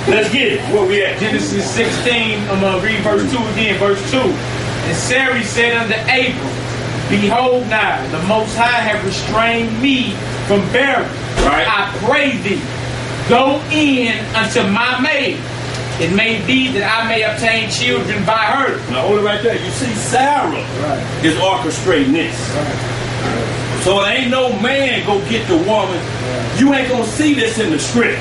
Let's get it. Where we at? Genesis 16, I'm going to read verse 2 again, verse 2. And Sarai said unto Abram, Behold now, the Most High have restrained me from bearing. Right. I pray thee, go in unto my maid. It may be that I may obtain children by her. Now hold it right there. You see, Sarah is orchestrating this. So there ain't no man go get the woman. You ain't gonna see this in the script.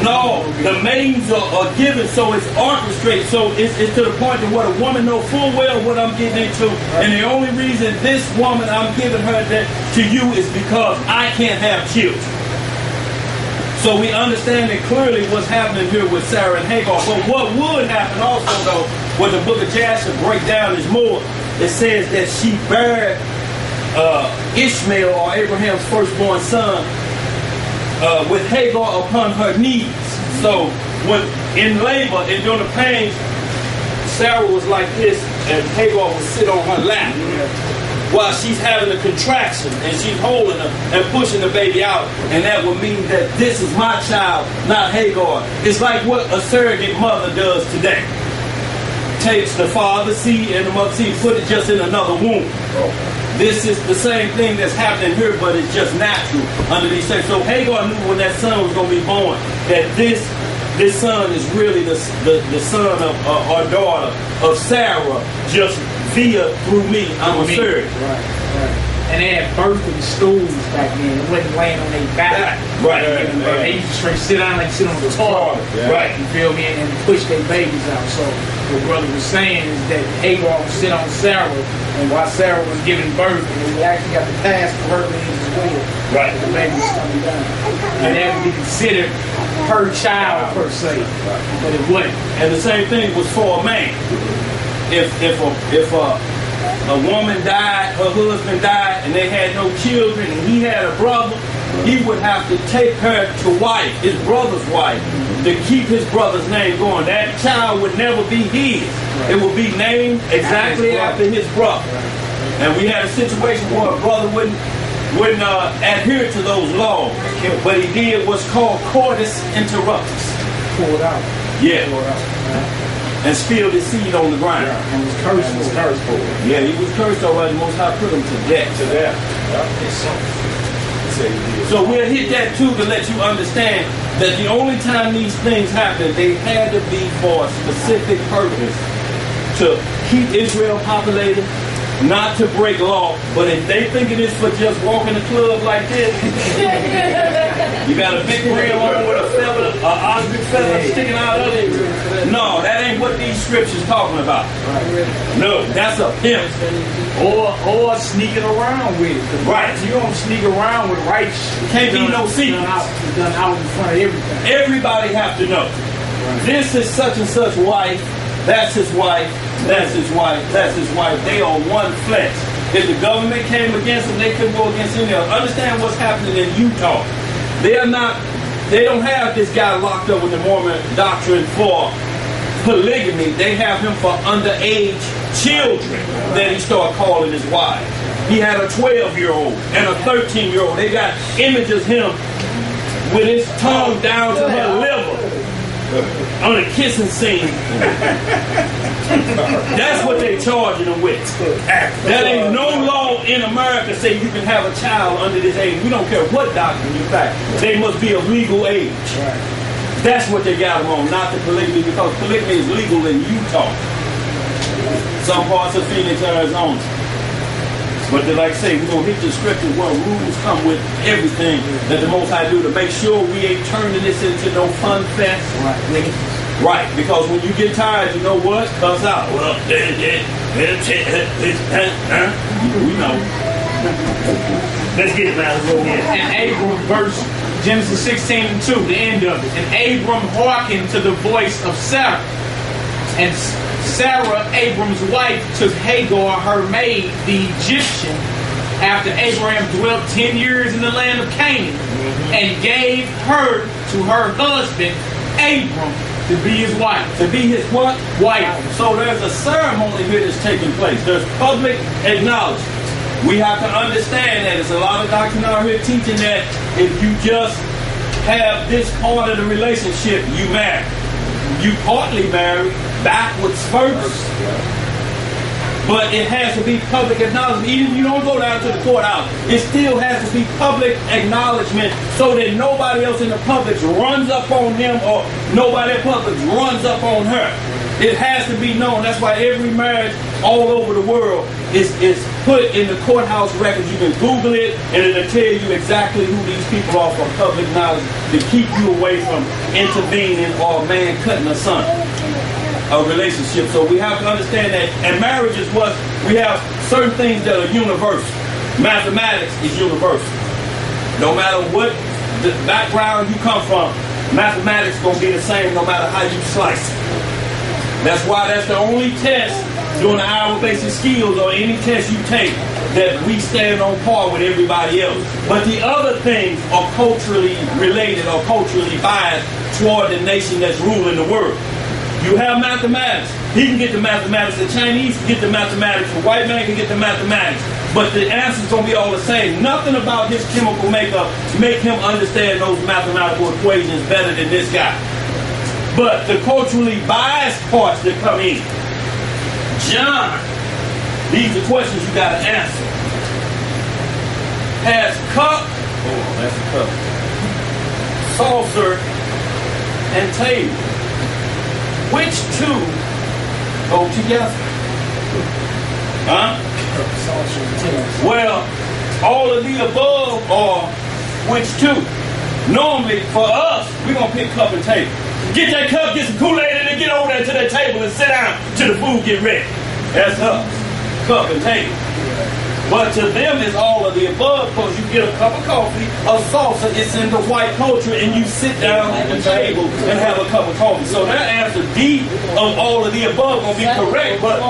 No, the maidens are given, so it's orchestrated. So it's to the point that what a woman know full well what I'm getting into. And the only reason this woman I'm giving her to you is because I can't have children. So we understand it clearly what's happening here with Sarah and Hagar. But what would happen also, though, what the book of Jasher break down is more. It says that she bare Ishmael, or Abraham's firstborn son, with Hagar upon her knees. So when in labor and during the pains, Sarah was like this, and Hagar would sit on her lap while she's having a contraction, and she's holding her and pushing the baby out. And that would mean that this is my child, not Hagar. It's like what a surrogate mother does today. Takes the father's seed and the mother's seed, put it just in another womb. This is the same thing that's happening here, but it's just natural under these things. So Hagar knew when that son was going to be born that this son is really the son of our daughter of Sarah, just through me. I'm a surrogate. Right. And they had birthing stools back then. It wasn't laying on their back. Right. They used to straight sit down like sit on the toilet. Right. You feel me? And push their babies out. So what brother was saying is that Hagar would sit on Sarah, and while Sarah was giving birth, and we actually got the task for her legs as well. Right. The baby was coming down. And that would be considered her child per se. But it wasn't. And the same thing was for a man. If a woman died, her husband died, and they had no children, and he had a brother, he would have to take her to wife, his brother's wife, to keep his brother's name going. That child would never be his. It would be named exactly after his brother. And we had a situation where a brother wouldn't adhere to those laws. What he did was called cordis interruptus. Pulled out. Yeah. And spilled his seed on the ground. And was cursed. He was cursed for it. Yeah, he was cursed already. The Most High put him to death. So we'll hit that too to let you understand that the only time these things happen, they had to be for a specific purpose. To keep Israel populated, not to break law. But if they think it is for just walking the club like this, you got a big rim on with a feather, an ostrich feather sticking out of it. No, that ain't what these scriptures talking about. No, that's a pimp. Or sneaking around with it. Right. You don't sneak around with rights. Can't be no secrets. Done out in front of everything. Everybody have to know. This is such and such wife. That's his wife. That's his wife. That's his wife. They are one flesh. If the government came against them, they couldn't go against any else. Understand what's happening in Utah. They don't have this guy locked up with the Mormon doctrine for polygamy. They have him for underage children that he started calling his wife. He had a 12-year-old and a 13-year-old. They got images of him with his tongue down to her liver on a kissing scene. That's what they charging them with. That ain't no law in America say you can have a child under this age. We don't care what doctrine you fact. They must be of legal age. That's what they got them on, not the polygamy, because polygamy is legal in Utah. Some parts of Phoenix, Arizona. But like I say, we're going to hit the scripture where rules come with everything that the Most High do to make sure we ain't turning this into no fun fest. Right, because when you get tired, you know what? Comes out. Well, we know. Let's get it now. Let's go ahead. And Abram, verse Genesis 16:2, the end of it. And Abram hearkened to the voice of Sarah. And Sarah, Abram's wife, took Hagar, her maid, the Egyptian, after Abraham dwelt 10 years in the land of Canaan, and gave her to her husband, Abram, to be his wife. To be his what? Wife. So there's a ceremony here that's taking place. There's public acknowledgement. We have to understand that there's a lot of doctrine out here teaching that if you just have this part of the relationship, you marry. You partly marry backwards first. But it has to be public acknowledgement. Even if you don't go down to the courthouse, it still has to be public acknowledgement so that nobody else in the public runs up on him or nobody in the public runs up on her. It has to be known. That's why every marriage all over the world is put in the courthouse records. You can Google it and it'll tell you exactly who these people are for public knowledge to keep you away from intervening or a man cutting a son. A relationship. So we have to understand that, and marriage is what we have certain things that are universal. Mathematics is universal. No matter what the background you come from, mathematics is going to be the same no matter how you slice it. That's why that's the only test during the hour basic skills or any test you take that we stand on par with everybody else. But the other things are culturally related or culturally biased toward the nation that's ruling the world. You have mathematics. He can get the mathematics. The Chinese can get the mathematics. The white man can get the mathematics. But the answer's going to be all the same. Nothing about his chemical makeup make him understand those mathematical equations better than this guy. But the culturally biased parts that come in. John, these are questions you got to answer. Has cup, that's a cup, saucer, and table. Which two go together? Huh? Well, all of the above are which two? Normally, for us, we're going to pick cup and table. Get that cup, get some Kool-Aid, and then get over there to that table and sit down till the food get ready. That's us. Cup and table. But to them, it's all of the above because you get a cup of coffee, a salsa, it's in the white culture, and you sit down at the table and have a cup of coffee. So that answer D of all of the above will be correct, but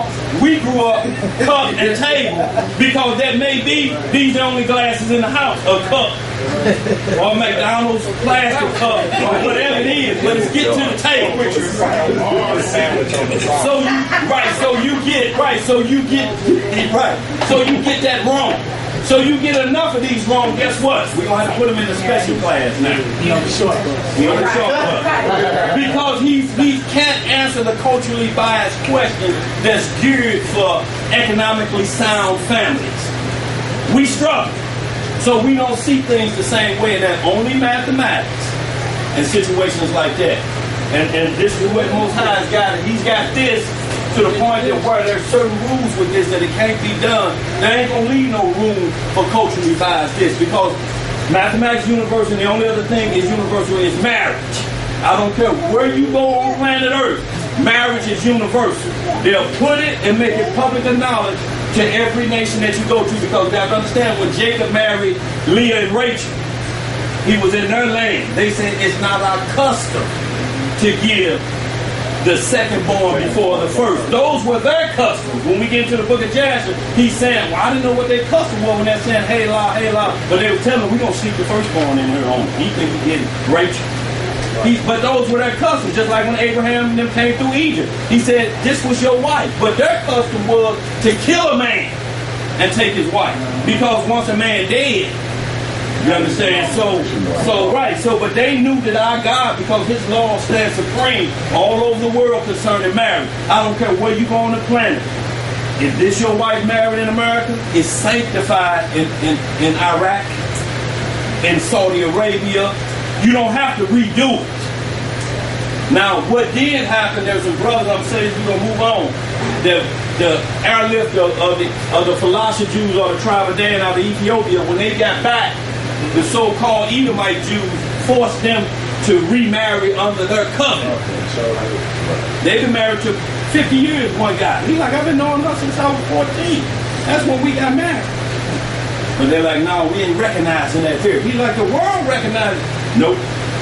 we grew up cup and table because that may be these are the only glasses in the house, a cup. Or McDonald's plastic cup, or whatever it is, but it's get to the table. So you get that wrong. So you get enough of these wrong, guess what? We're going to have to put him in the special class now. He on the short bus. He on the short bus. Because he can't answer the culturally biased question that's geared for economically sound families. We struggle. So we don't see things the same way, and that only mathematics and situations like that. And this is what Most High's got it. He's got this to the point that where there's certain rules with this that it can't be done. There ain't gonna leave no room for culturally biased this because mathematics is universal, and the only other thing is universal is marriage. I don't care where you go on planet Earth, marriage is universal. They'll put it and make it public knowledge to every nation that you go to because you have to understand when Jacob married Leah and Rachel, he was in their land. They said it's not our custom to give the second born before the first. Those were their customs. When we get into the book of Jasher, he's saying, well, I didn't know what their custom was when they're saying, hey, la, hey, la. But they were telling them, we're going to sleep the firstborn in her home. He think he did Rachel. But those were their customs, just like when Abraham and them came through Egypt. He said, this was your wife. But their custom was to kill a man and take his wife. Because once a man dead, you understand? But they knew that our God, because his law stands supreme all over the world concerning marriage. I don't care where you go on the planet. If this your wife married in America, it's sanctified in Iraq, in Saudi Arabia. You don't have to redo it. Now, what did happen, there's a brother, I'm saying we're going to move on. The airlift of the Falasha Jews or the tribe of Dan out of Ethiopia, when they got back, the so-called Edomite Jews forced them to remarry under their covenant. They've been married to 50 years, one guy. He's like, I've been knowing her since I was 14. That's when we got married. But they're like, no, we ain't recognizing that here. He's like, the world recognizes. Nope.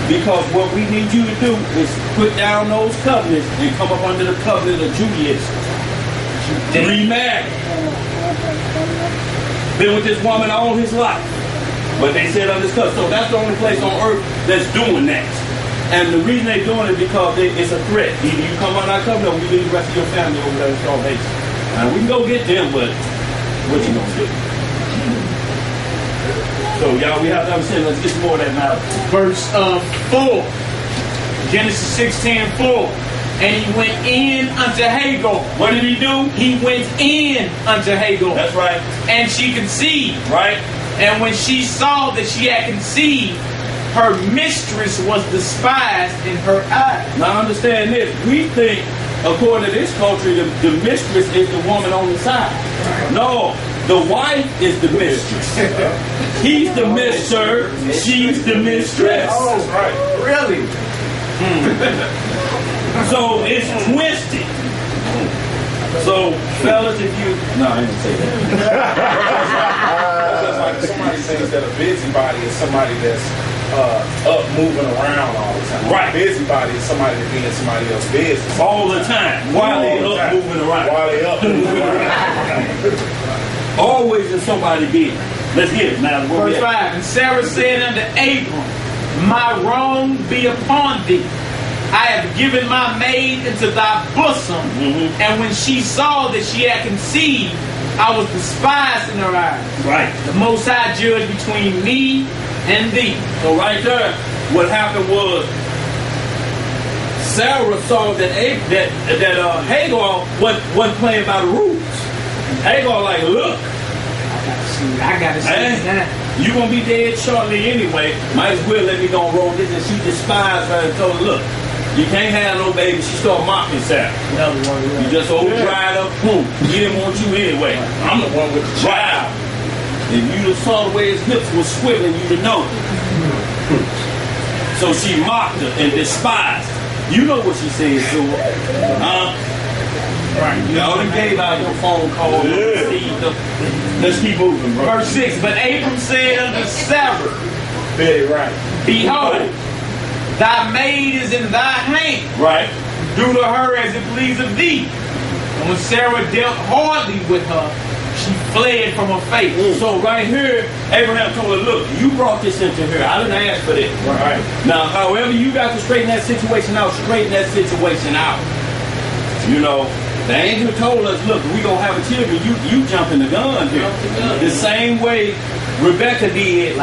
Because what we need you to do is put down those covenants and come up under the covenant of Judaism. Remarry. Been with this woman all his life. But they said on this covenant. So that's the only place on earth that's doing that. And the reason they're doing it because it's a threat. Either you come on our covenant or we leave the rest of your family over there in starvation. And we can go get them, but what you gonna do? So y'all, we have to understand. Let's get some more of that now. Verse 4. Genesis 16:4. And he went in unto Hagar. What did he do? He went in unto Hagar. That's right. And she conceived. Right. And when she saw that she had conceived, her mistress was despised in her eyes. Now understand this. We think, according to this culture, the mistress is the woman on the side. No, the wife is the mistress. He's the mister. She's the mistress. Oh, right. Really? So it's twisted. So, fellas, if you... No, I didn't say that. That's like somebody says that a busybody is somebody that's up moving around all the time. Right. A busybody is somebody that's being somebody else's business. All the time. While they up moving around. While they up moving around. Always in somebody business. Let's get it now. Verse 5. And Sarah said unto Abram, my wrong be upon thee. I have given my maid into thy bosom. And when she saw that she had conceived, I was despised in her eyes. Right. The Most High judged between me and thee. So right there, what happened was Sarah saw that Hagar wasn't playing by the rules. Hagar like, look, I gotta see that. You gonna be dead shortly anyway. Might as well let me go and roll this. And she despised her and told her, look, you can't have no baby. She started mocking Sarah. You just old dried up poop. He didn't want you anyway. I'm the one with the child. If you just saw the way his hips was swiveling, you'd know. So she mocked her and despised her. You know what she said to her. Right. Y'all done gave out your phone call. Let's keep moving, bro. Verse 6. But Abram said unto Sarah, Very right. behold, thy maid is in thy hand. Right. Do to her as it pleaseth thee. And when Sarah dealt hardly with her, she fled from her face. So right here, Abraham told her, look, you brought this into here. I didn't ask for this. Right. Now, however you got to straighten that situation out, straighten that situation out. You know, the angel told us, look, we're going to have a children. You jumping the gun here. The same way Rebecca did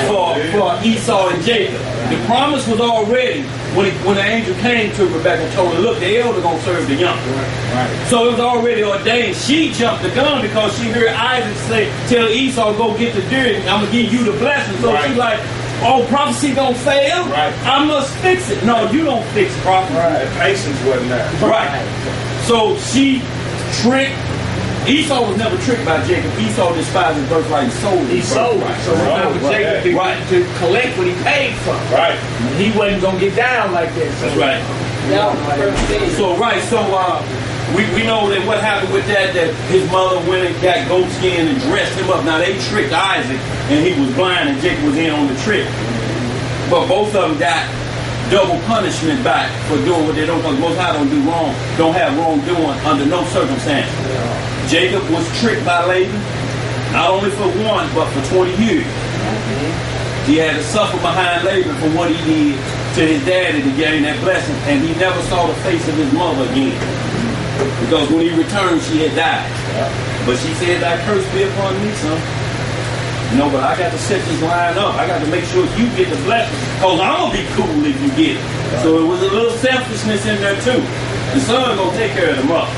for Esau and Jacob. The promise was already, when the angel came to Rebecca and told her, look, the elder going to serve the young. Right. So it was already ordained. She jumped the gun because she heard Isaac say, tell Esau, go get the deer, I'm going to give you the blessing. So she's like, oh, prophecy gonna fail? Right. I must fix it. No, you don't fix prophecy. Right. Patience wasn't there. Right. So she tricked. Esau was never tricked by Jacob. Esau despised his birthright and sold it. He sold it. So remember Jacob to collect what he paid for. Right. He wasn't gonna get down like this. That's right. So we know that what happened with that his mother went and got goat skin and dressed him up. Now they tricked Isaac and he was blind and Jacob was in on the trick. But both of them got double punishment back for doing what they don't do. Most High don't do wrong, don't have wrongdoing under no circumstance. Jacob was tricked by Laban, not only for one, but for 20 years. He had to suffer behind Laban for what he did to his daddy to gain that blessing, and he never saw the face of his mother again. Because when he returned, she had died. But she said, thy curse be upon me, son. No, but I got to set this line up. I got to make sure you get the blessing. Because I'm going to be cool if you get it. So it was a little selfishness in there too. The son going to take care of the mother.